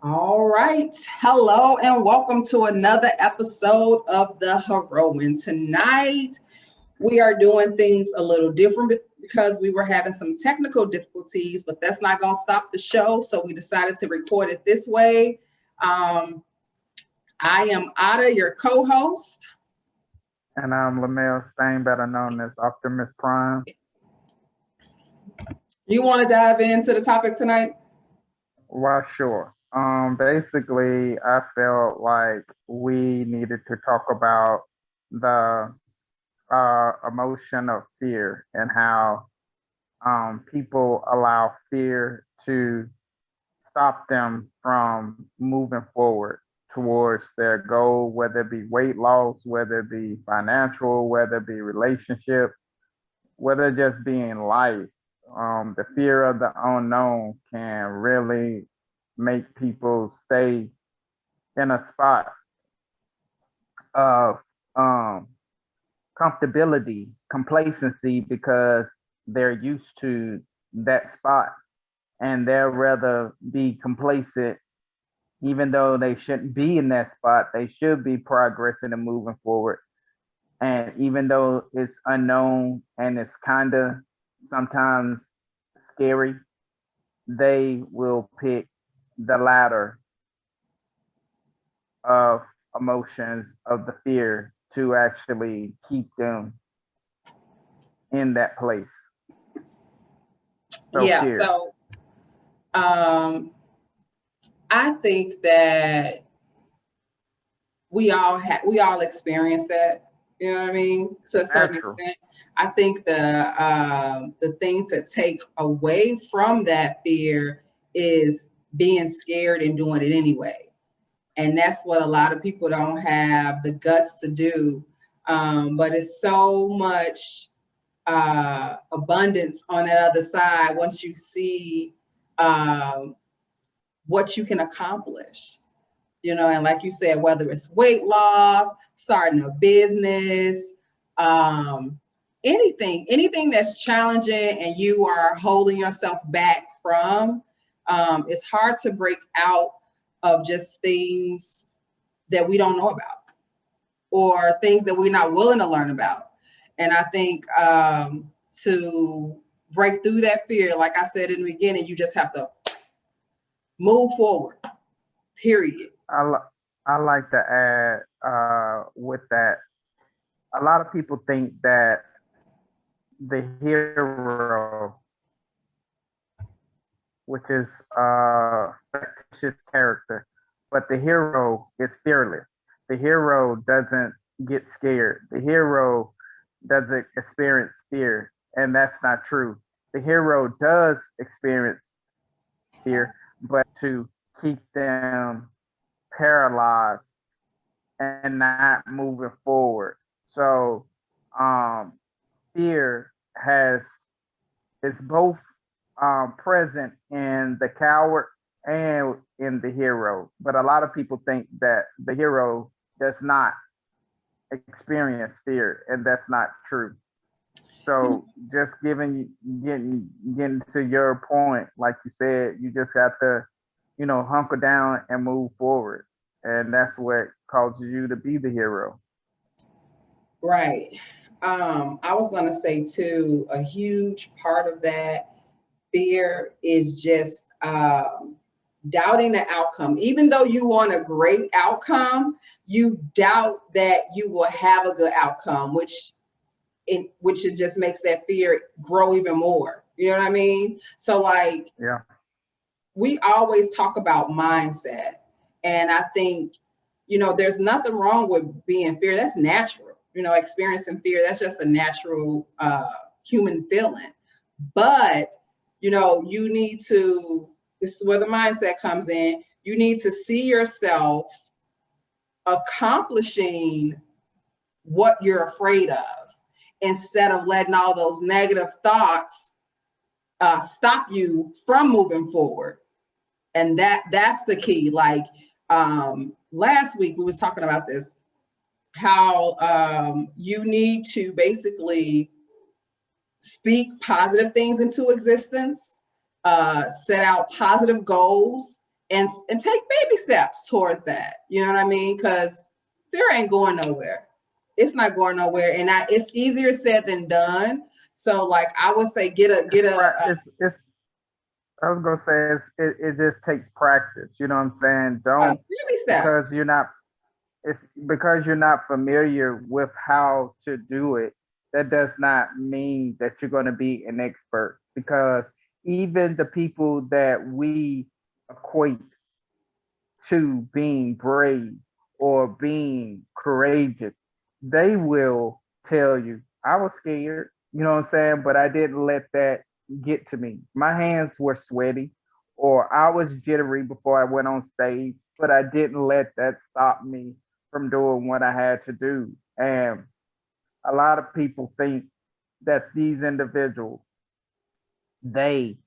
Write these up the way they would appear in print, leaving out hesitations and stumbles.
All right. Hello and welcome to another episode of The Heroine. Tonight, we are doing things a little different because we were having some technical difficulties, but that's not going to stop the show. So we decided to record it this way. Um, I am Ada, your co host. And I'm Lamel Stain, better known as Optimus Prime. You want to dive into the topic tonight? Why, sure. Basically, I felt like we needed to talk about the emotion of fear and how people allow fear to stop them from moving forward towards their goal, whether it be weight loss, whether it be financial, whether it be relationship, whether it just be in life. The fear of the unknown can really make people stay in a spot of comfortability, complacency, because they're used to that spot and they'll rather be complacent even though they shouldn't be in that spot. They should be progressing and moving forward. And even though it's unknown and it's kind of sometimes scary, they will pick the latter of emotions of the fear to actually keep them in that place. So Yeah. fear. Um, I think that we all experience that. You know what I mean? To a certain Natural. extent. I think the thing to take away from that fear is being scared and doing it anyway. And that's what a lot of people don't have the guts to do. But it's so much abundance on that other side once you see um, what you can accomplish. And like you said, whether it's weight loss, starting a business, um, anything that's challenging and you are holding yourself back from, it's hard to break out of just things that we don't know about or things that we're not willing to learn about. And I think to break through that fear, like I said in the beginning, you just have to move forward, period. I like to add with that. A lot of people think that the hero, which is a fictitious character, but the hero is fearless. The hero doesn't get scared. The hero doesn't experience fear, and that's not true. The hero does experience fear, but to keep them paralyzed and not moving forward. So, um, fear has is both present in the coward and in the hero. But a lot of people think that the hero does not experience fear, and that's not true. So just getting to your point, like you said, you just have to, hunker down and move forward. And that's what causes you to be the hero. Right. I was going to say too, a huge part of that fear is just doubting the outcome. Even though you want a great outcome, you doubt that you will have a good outcome, which it just makes that fear grow even more. You know what I mean? So like Yeah. we always talk about mindset, and I think there's nothing wrong with being fear. That's natural. Experiencing fear, that's just a natural human feeling. But you need to, this is where the mindset comes in. You need to see yourself accomplishing what you're afraid of instead of letting all those negative thoughts stop you from moving forward. And that's the key. Like last week we was talking about this, how you need to basically speak positive things into existence, set out positive goals, and take baby steps toward that. You know what I mean? Because fear ain't going nowhere. It's not going nowhere, and it's easier said than done. So, like I would say, get a It's I was gonna say it just takes practice. You know what I'm saying? Don't baby because steps. you're not if because you're not familiar with how to do it, that does not mean that you're going to be an expert. Because even the people that we equate to being brave or being courageous, they will tell you, I was scared, you know what I'm saying? But I didn't let that get to me. My hands were sweaty or I was jittery before I went on stage, but I didn't let that stop me from doing what I had to do. And a lot of people think that these individuals, they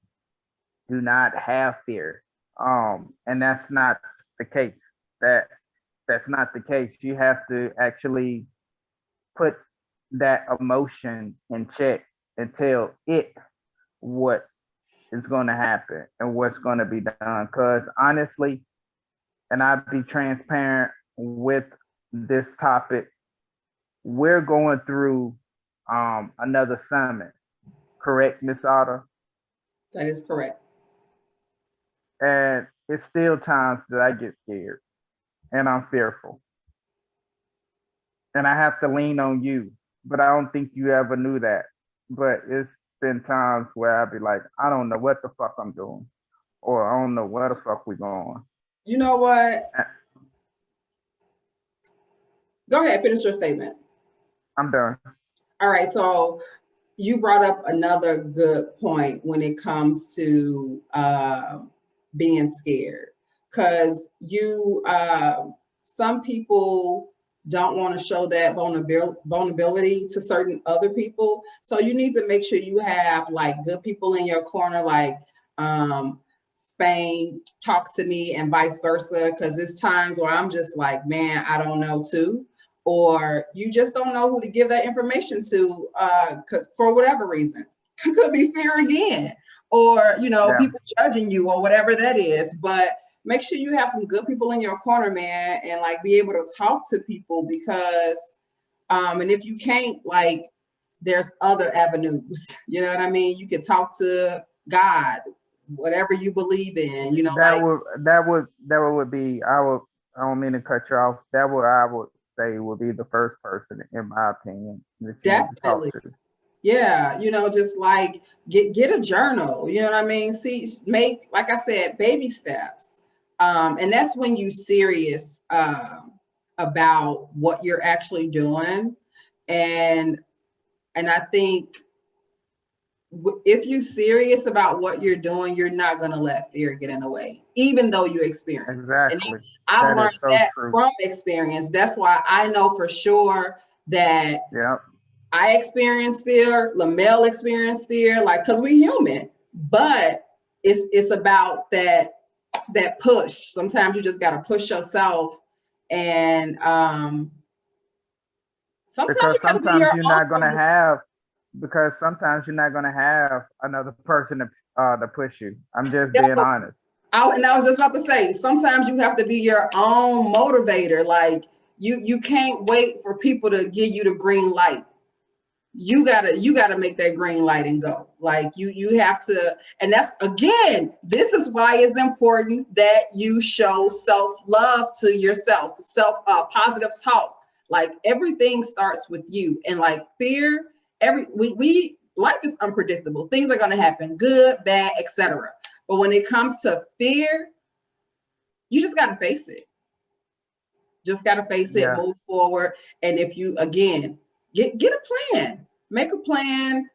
do not have fear. And that's not the case. That that's not the case. You have to actually put that emotion in check and tell it what is going to happen and what's going to be done. Because honestly, and I'll be transparent with this topic, we're going through another summit, correct, Miss Otter? That is correct. And it's still times that I get scared and I'm fearful. And I have to lean on you. But I don't think you ever knew that. But it's been times where I'd be like, I don't know what the fuck I'm doing. Or I don't know where the fuck we going. You know what? Go ahead, finish your statement. I'm done. All right, so you brought up another good point when it comes to being scared, because some people don't want to show that vulnerability to certain other people. So you need to make sure you have like good people in your corner, like Spain talks to me and vice versa, because there's times where I'm just like, man, I don't know too. Or you just don't know who to give that information to for whatever reason. It could be fear again, or people judging you or whatever that is. But make sure you have some good people in your corner, man, and like be able to talk to people, because and if you can't, like, there's other avenues. You know what I mean? You can talk to God, whatever you believe in. That would be I don't mean to cut you off. That would I would say would be the first person, in my opinion, that you need to talk to. Yeah, just like get a journal, you know what I mean? See, make, like I said, baby steps. And that's when you serious about what you're actually doing. And I think if you're serious about what you're doing, you're not going to let fear get in the way, even though you experience. Exactly. And I've learned that from experience. That's why I know for sure that I experience fear, Lamel experienced fear, like, because we human. But it's about that push. Sometimes you just got to push yourself, and sometimes you're not going to have. Because sometimes you're not going to have another person to push you. I'm just being honest. And I was just about to say, sometimes you have to be your own motivator. Like you can't wait for people to give you the green light. You gotta make that green light and go. Like you have to, and that's, again, this is why it's important that you show self-love to yourself, positive talk. Like everything starts with you, and like fear. We life is unpredictable. Things are going to happen, good, bad, etc. But when it comes to fear, you just got to face it. Just got to face it, move forward. And if you, again, get a plan, make a plan.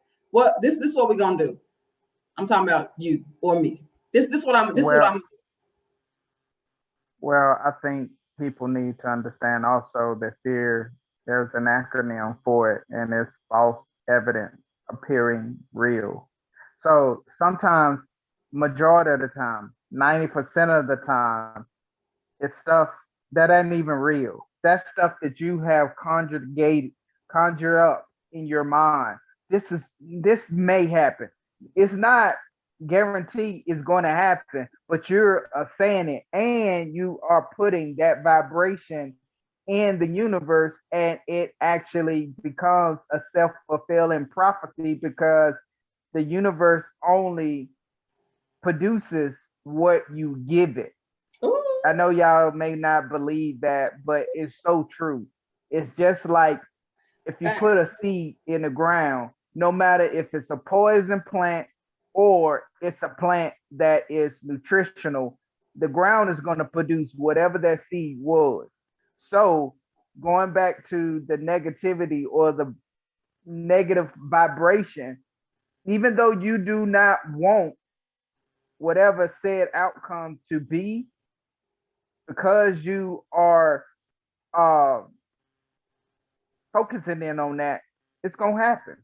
This is what we're going to do. I'm talking about you or me. This is what I'm doing. Well, I think people need to understand also that fear, there's an acronym for it, and it's false evidence appearing real. So sometimes, majority of the time, 90% of the time, it's stuff that ain't even real. That's stuff that you have conjured up in your mind. This may happen. It's not guarantee is going to happen, but you're saying it and you are putting that vibration in the universe, and it actually becomes a self-fulfilling prophecy because the universe only produces what you give it. Ooh. I know y'all may not believe that, but it's so true. It's just like if you put a seed in the ground, no matter if it's a poison plant or it's a plant that is nutritional, the ground is going to produce whatever that seed was. So, going back to the negativity or the negative vibration, even though you do not want whatever said outcome to be, because you are uh, focusing in on that, it's gonna happen.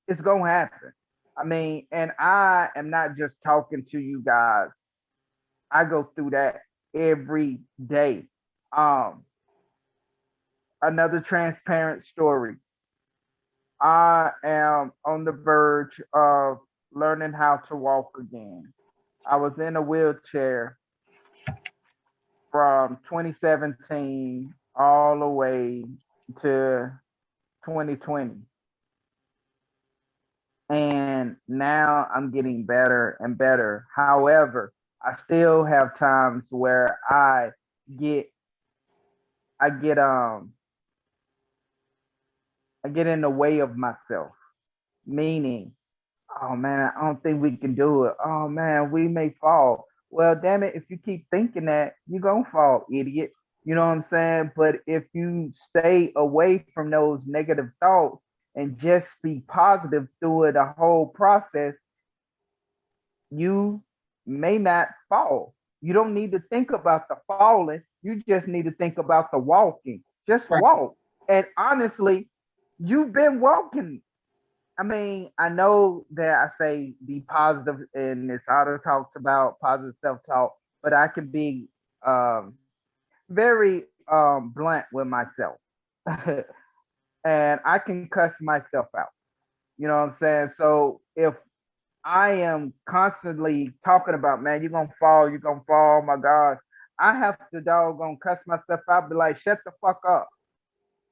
It's gonna happen. I mean, and I am not just talking to you guys. I go through that every day. Um, Another transparent story. I am on the verge of learning how to walk again. I was in a wheelchair from 2017 all the way to 2020. And now I'm getting better and better. However, I still have times where get I get I get in the way of myself, meaning, oh man, I don't think we can do it. Oh man, we may fall. Well, damn it, if you keep thinking that, you're gonna fall, idiot. You know what I'm saying? But if you stay away from those negative thoughts and just be positive through the whole process, you may not fall. You don't need to think about the falling. You just need to think about the walking. Just Right. walk. And honestly, you've been walking. I mean, I know that I say be positive and this auto talks about positive self-talk, but I can be very blunt with myself. And I can cuss myself out. You know what I'm saying? So if I am constantly talking about, man, you're gonna fall, oh my gosh. I have to doggone cuss myself out, be like, shut the fuck up.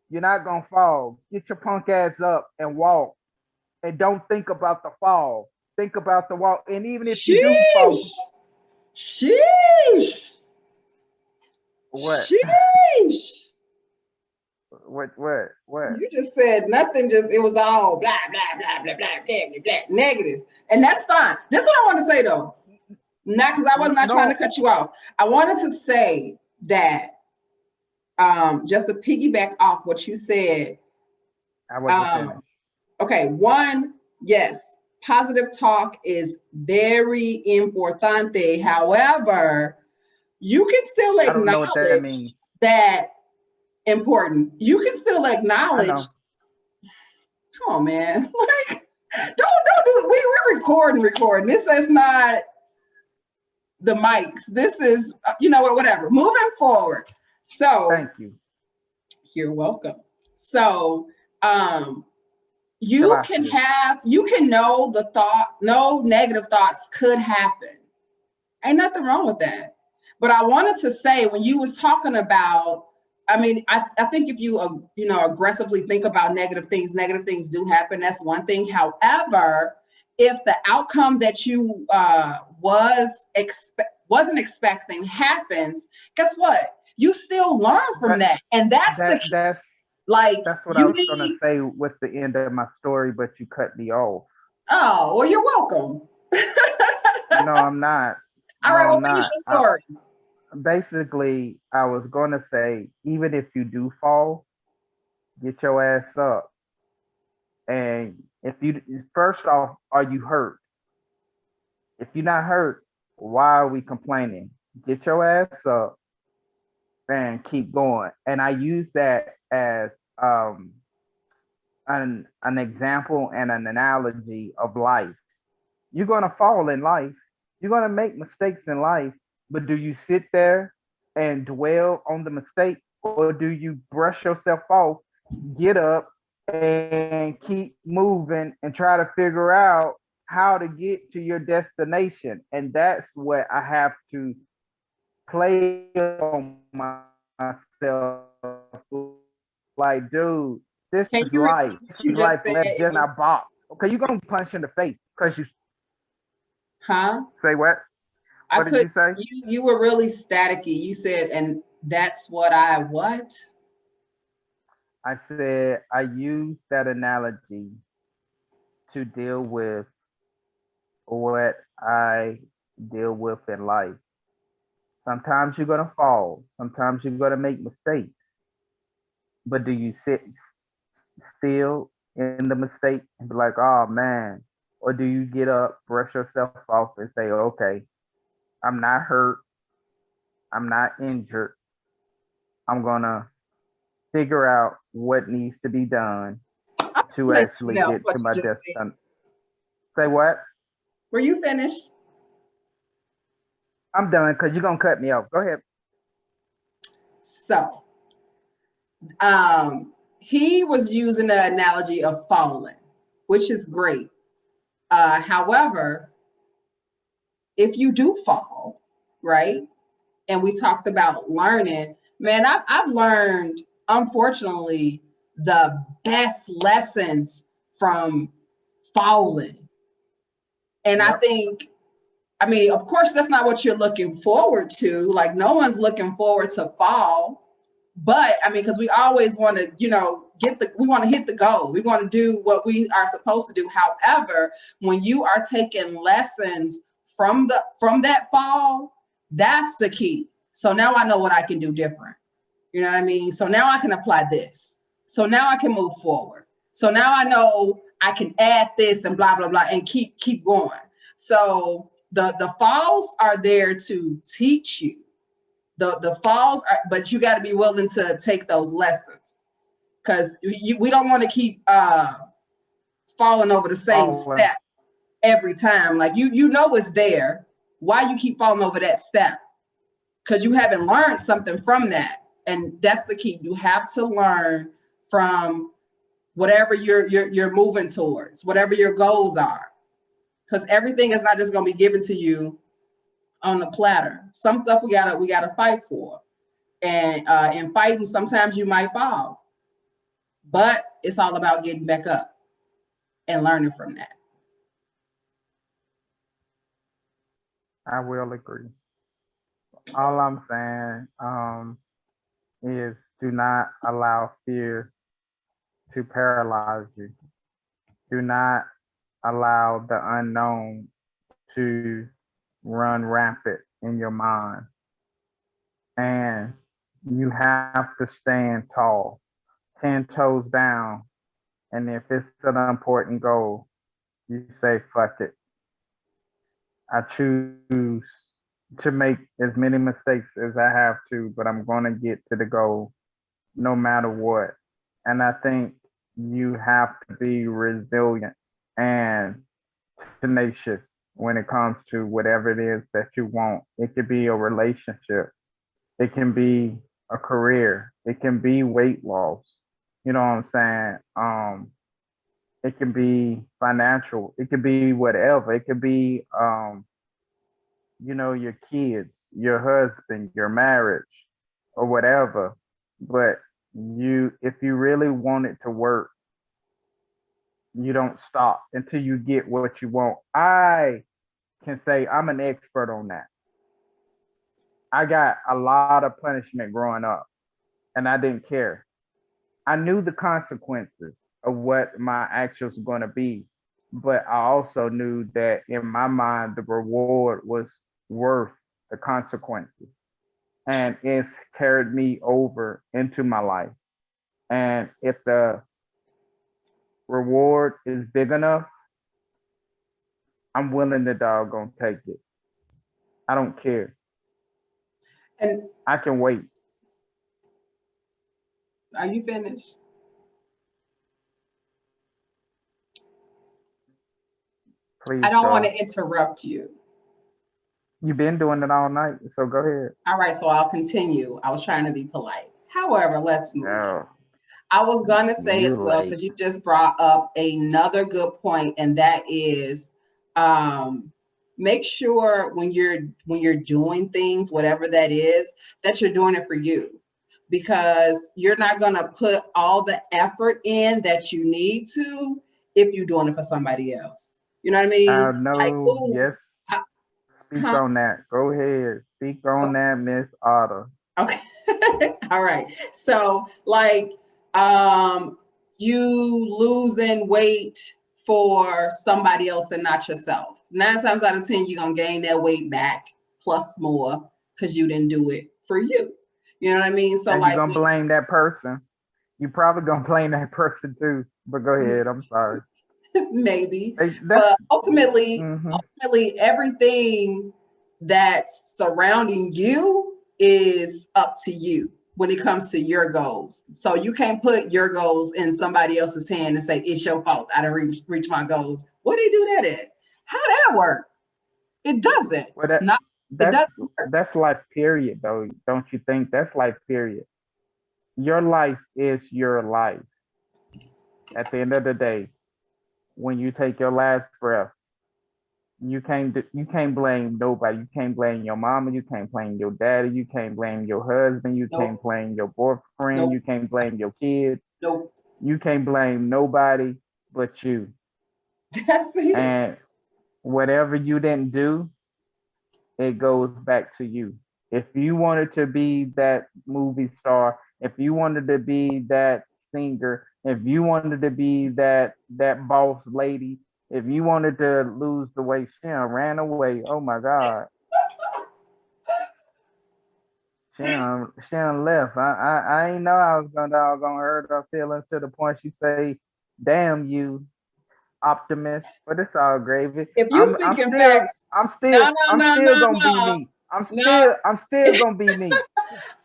You're not gonna fall. Get your punk ass up and walk. And don't think about the fall. Think about the walk. And even if you do fall, Sheesh. Sheesh. what? Sheesh. What? You just said nothing, just it was all blah, blah, blah, blah, blah, blah, blah, blah, negative. And that's fine. This is what I want to say though. Not because I was not trying to No, cut you off. I wanted to say that just to piggyback off what you said. I wasn't finished. Okay, one, yes, positive talk is very importante. However, you can still I don't know what that acknowledge means. that important. You can still I acknowledge. know. Come on, man. Like, don't do. We're recording. This is not the mics. This is, you know what? Whatever. Moving forward. So, Thank you. you're welcome. So, you can know the thought, no negative thoughts could happen. Ain't nothing wrong with that. But I wanted to say when you was talking about, I mean, I think if you aggressively think about negative things do happen. That's one thing. However, if the outcome that you wasn't expecting happens, guess what? You still learn from that, and that's the key. That's what I was gonna say with the end of my story, but you cut me off. Oh, well, you're welcome. No, I'm not. All right, well, finish the story. Basically, I was gonna say, even if you do fall, get your ass up. And if you first off, are you hurt? If you're not hurt, why are we complaining? Get your ass up and keep going. And I use that as an example and an analogy of life. You're gonna fall in life. You're gonna make mistakes in life, but do you sit there and dwell on the mistake, or do you brush yourself off, get up, and keep moving and try to figure out how to get to your destination. And that's what I have to play on myself. Like, dude, this Can is you repeat life. This what you is just life said? left It just in was, a box. Okay, you're gonna punch in the face because you huh? say what? I What did could, you say? you were really staticky. You said, and that's what I what? I said I use that analogy to deal with what I deal with in life. Sometimes you're gonna fall. Sometimes you're gonna make mistakes. But do you sit still in the mistake and be like, oh man? Or do you get up, brush yourself off, and say, okay, I'm not hurt, I'm not injured. I'm gonna figure out what needs to be done I to say actually something else. get What to you my just said. destination. Say what? Were you finished? I'm done because you're gonna cut me off. Go ahead. So, he was using the analogy of falling, which is great. However, if you do fall, right? And we talked about learning, man, I've learned, unfortunately, the best lessons from falling. And I Yep. think, I mean, of course, that's not what you're looking forward to. Like, no one's looking forward to fall. But I mean, because we always want to, we want to hit the goal. We want to do what we are supposed to do. However, when you are taking lessons from that fall, that's the key. So now I know what I can do different. You know what I mean? So now I can apply this. So now I can move forward. So now I know I can add this and blah blah blah and keep going. So the falls are there to teach you. The falls are, but you got to be willing to take those lessons, because we don't want to keep falling over the same Falling. step every time. Like you know it's there. Why you keep falling over that step? Because you haven't learned something from that. And that's the key. You have to learn from whatever you're moving towards, whatever your goals are. Because everything is not just going to be given to you on the platter. Some stuff we gotta fight for. And in fighting, sometimes you might fall, but it's all about getting back up and learning from that. I will agree. All I'm saying is do not allow fear to paralyze you. Do not allow the unknown to run rampant in your mind. And you have to stand tall, 10 toes down. And if it's an important goal, you say, fuck it. I choose to make as many mistakes as I have to, but I'm going to get to the goal no matter what. And I think you have to be resilient and tenacious when it comes to whatever it is that you want. It could be a relationship, it can be a career, it can be weight loss. You know what I'm saying? It can be financial, it could be whatever. It could be your kids, your husband, your marriage, or whatever. But if you really want it to work, you don't stop until you get what you want. I can say I'm an expert on that. I got a lot of punishment growing up, and I didn't care. I knew the consequences of what my actions were going to be, but I also knew that in my mind, the reward was worth the consequences. And it's carried me over into my life. And if the reward is big enough, I'm willing to doggone take it. I don't care. And I can wait. are you finished? Please I don't want go. to interrupt you. You've been doing it all night, so go ahead. All right, so I'll continue. I was trying to be polite. However, let's move on. No, I was going to say you as well, late. because you just brought up another good point, and that is make sure when you're doing things, whatever that is, that you're doing it for you, because you're not going to put all the effort in that you need to if you're doing it for somebody else. You know what I I mean? Like, know. ooh, Yes. I, Speak huh? on that. Go ahead. Speak on that, Miss Otter. Okay. All right. So like um you losing weight for somebody else and not yourself. 9 times out of 10, you're gonna gain that weight back plus more because you didn't do it for you. You know what I mean? So And you're like gonna blame that person. You probably gonna blame that person too. But go ahead. I'm sorry. maybe, That's but ultimately, mm-hmm. everything that's surrounding you is up to you when it comes to your goals. So you can't put your goals in somebody else's hand and say it's your fault. I didn't reach my goals. What do you do that at? How that work? It doesn't. Well, Not. It that's doesn't work. that's life. Period. Though, don't you think that's life? Period. Your life is your life. At the end of the day, when you take your last breath, you can't blame nobody. You can't blame your mama. You can't blame your daddy. You can't blame your husband. You can't Nope. blame your boyfriend. Nope. You can't blame your kids. Nope. You can't blame nobody but you. That's it. And whatever you didn't do, it goes back to you. If you wanted to be that movie star, if you wanted to be that singer, if you wanted to be that boss lady, if you wanted to lose the weight, she done ran away. Oh my God. She done left. I ain't know I was gonna hurt her feelings to the point she say, damn you, optimist, but it's all gravy. If you speaking facts, no, no, I'm no, still no, gonna be no, me. no. I'm still gonna be me.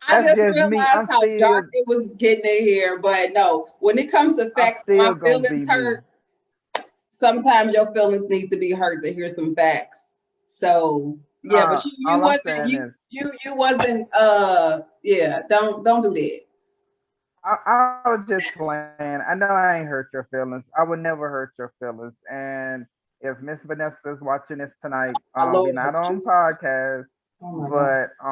I That's just just me. realized how dark it was getting in here. But no, when it comes to I'm facts, my still gonna feelings be me. hurt. Sometimes your feelings need to be hurt to hear some facts. So yeah, but you All I'm wasn't saying is you wasn't yeah, don't do that. I was just playing. I know I ain't hurt your feelings. I would never hurt your feelings. And if Miss Vanessa's watching this tonight, My we Lord not help you. on podcast, Oh my God. but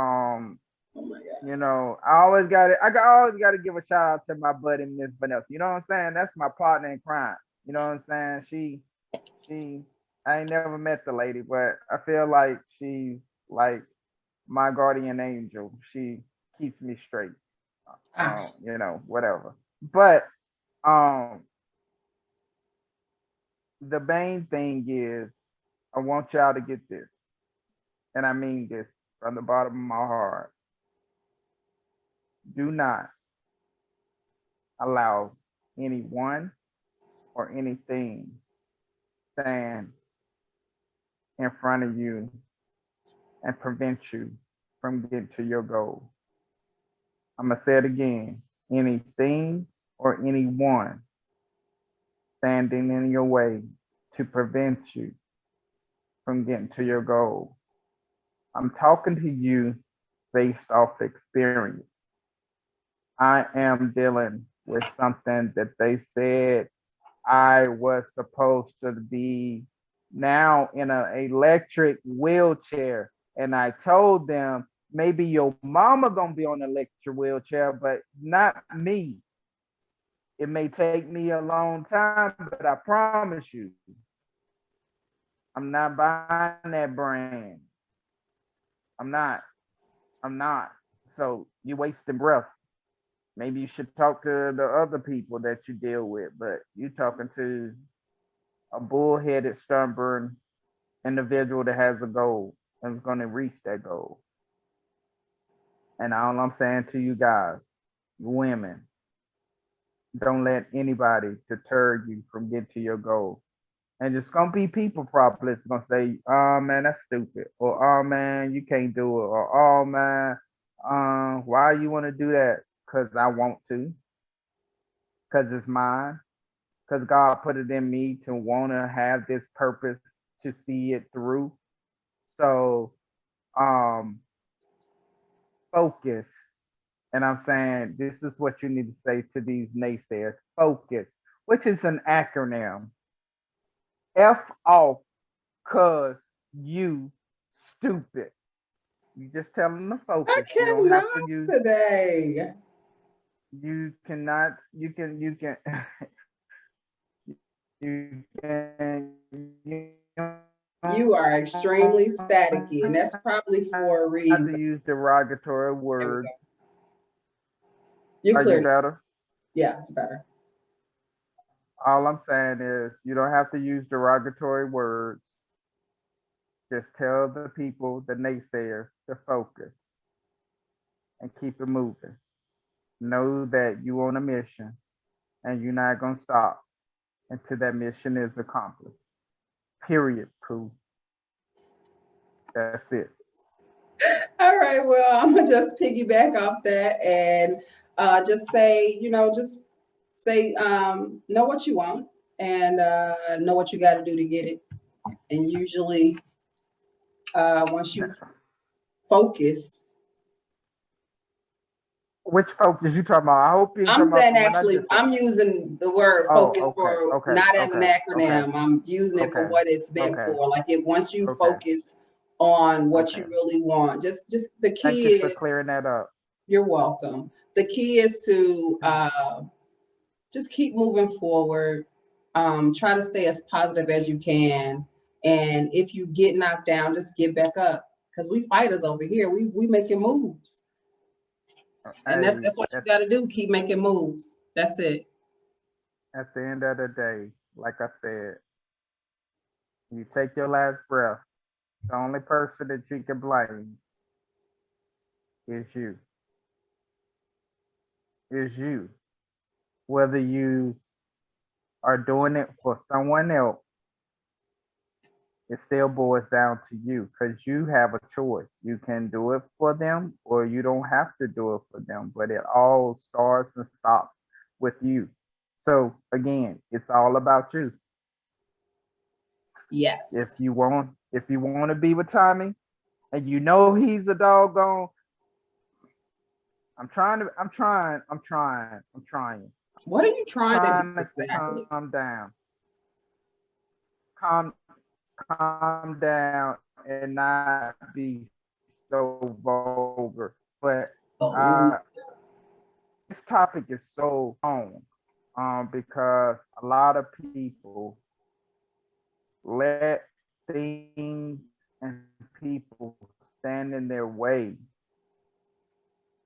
Oh my God. you know, I always got to give a shout out to my buddy Miss Vanessa. You know what I'm saying? That's my partner in crime. You know what I'm saying? She I ain't never met the lady, but I feel like she's like my guardian angel. She keeps me straight. Ah, You know, whatever. But um the main thing is I want y'all to get this, and I mean this from the bottom of my heart. Do not allow anyone or anything stand in front of you and prevent you from getting to your goal. I'm gonna say it again. Anything or anyone standing in your way to prevent you from getting to your goal. I'm talking to you based off experience. I am dealing with something that they said I was supposed to be now in an electric wheelchair. And I told them maybe your mama gonna be on an electric wheelchair, but not me. It may take me a long time, but I promise you, I'm not buying that brand. I'm not. I'm not. So you wasting breath. Maybe you should talk to the other people that you deal with, but you talking to a bullheaded, stubborn individual that has a goal and is going to reach that goal. And all I'm saying to you guys, women, don't let anybody deter you from getting to your goal. And it's gonna be people probably that's gonna say, "Oh man, that's stupid," or "Oh man, you can't do it," or "Oh man, why you want to do that?" Because I want to, because it's mine, because God put it in me to want to have this purpose to see it through. So, um, focus. And I'm saying this is what you need to say to these naysayers. Focus, which is an acronym. F off cause you stupid. You just tell them to I focus. You don't have to cannot use. today. You cannot. You can. You can. You can. You You are extremely staticky, and that's probably for a have to reason. use derogatory There we go. words. You Are you cleared it. better? Yeah, it's better. All I'm saying is you don't have to use derogatory words. Just tell the people, the naysayers, to focus and keep it moving. Know that you on a mission and you're not gonna stop until that mission is accomplished. Period. Pooh. That's it. All right, well, I'm gonna just piggyback off that and just say, just say, know what you want and know what you got to do to get it. And usually, once you focus, Which focus you talking about? I hope you ain't I'm talking about saying the one I actually, just said. I'm using the word Oh, focus okay, for okay, not as an okay, acronym. I'm using it for okay, what it's meant okay, for. Like if once you okay, focus on what okay. you really want, just the Thank key you for is, clearing that up. you're welcome. The key is to just keep moving forward. Try to stay as positive as you can. And if you get knocked down, just get back up. Because we fighters over here. We making moves. And Hey, that's what you gotta do. Keep making moves. That's it. at the end of the day, like I said, you take your last breath. The only person that you can blame is you. Is you. Whether you are doing it for someone else, it still boils down to you because you have a choice. You can do it for them or you don't have to do it for them, but it all starts and stops with you. So again, it's all about you. Yes. If you want to be with Tommy and you know he's a doggone, I'm trying What are you trying to do to exactly? calm down. Calm down and not be so vulgar. But Oh, this topic is so on because a lot of people let things and people stand in their way.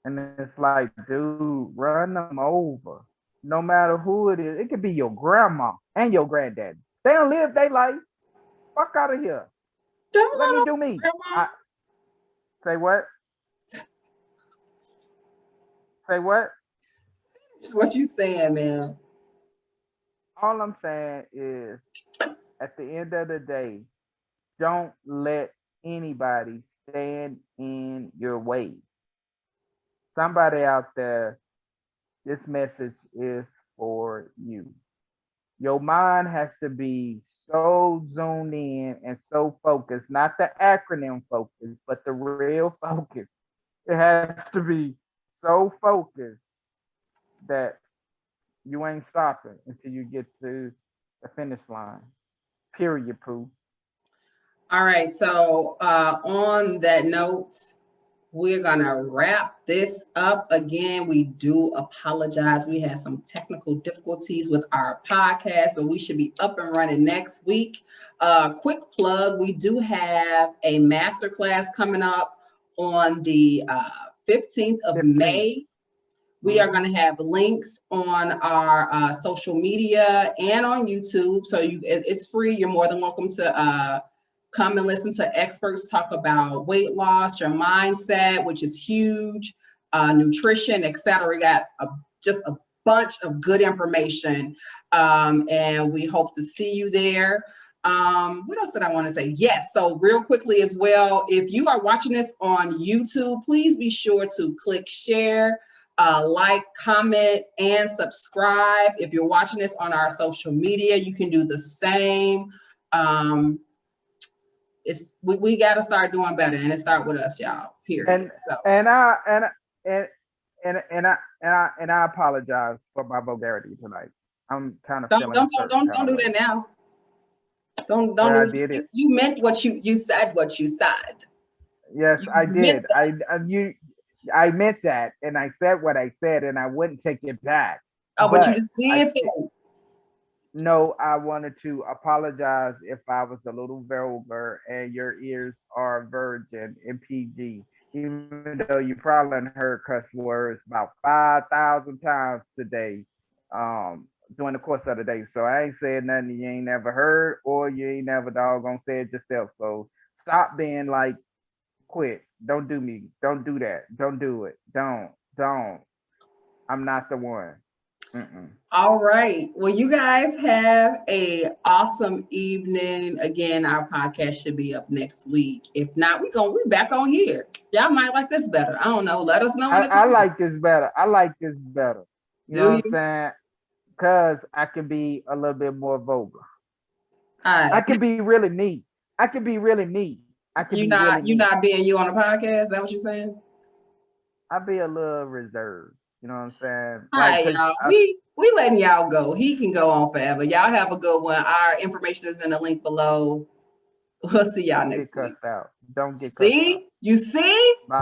And it's like, dude, run them over. No matter who it is. It could be your grandma and your granddaddy. They don't live their life. Fuck out of here. don't Let run me over do me. grandma. Say what? Say what? That's what you saying, man. All I'm saying is, at the end of the day, don't let anybody stand in your way. Somebody out there, this message is for you. Your mind has to be so zoomed in and so focused, not the acronym focus, but the real focus. It has to be so focused that you ain't stopping until you get to the finish line. Period, Pooh. All right. So on that note, we're gonna wrap this up. Again, we do apologize. We had some technical difficulties with our podcast, but we should be up and running next week. Quick plug: we do have a masterclass coming up on the 15th of 15th. May. We are going to have links on our social media and on YouTube. So it's free. You're more than welcome to come and listen to experts talk about weight loss, your mindset, which is huge, nutrition, etc. We got just a bunch of good information, and we hope to see you there. What else did I want to say? Yes. So real quickly as well, if you are watching this on YouTube, please be sure to click share, like, comment, and subscribe. If you're watching this on our social media, you can do the same. We got to start doing better, and it start with us, y'all. Period. And I apologize for my vulgarity tonight. I'm kind of feeling a certain don't kind do of way. that now. Don't Where I even, did it. you meant what you said what you said. Yes, You I meant did. I meant that, and I said what I said, and I wouldn't take it back. Oh, but you But just I did st- that. no, I wanted to apologize if I was a little vulgar, and your ears are virgin and PG. Even though you probably done heard cuss words about 5,000 times today, during the course of the day. So I ain't said nothing you ain't never heard, or you ain't never doggone said yourself. So stop being like, quit. Don't do me. Don't do that. Don't do it. Don't. I'm not the one. Mm-mm. All right. Well, you guys have a awesome evening. Again, our podcast should be up next week. If not, we back on here. Y'all might like this better. I don't know. Let us know in the I comments. like this better. I like this better. You Do know you? what I'm saying? Because I can be a little bit more vulgar. All I right. can be really neat. I can be really neat. I can You be really not you neat. not being you on the podcast? Is that what you're saying? I be a little reserved. You know what I'm saying? All Like, right, cause y'all. We letting y'all go. He can go on forever. Y'all have a good one. Our information is in the link below. We'll see y'all don't get next week. cussed out. Don't get cussed out. See? You see? Bye.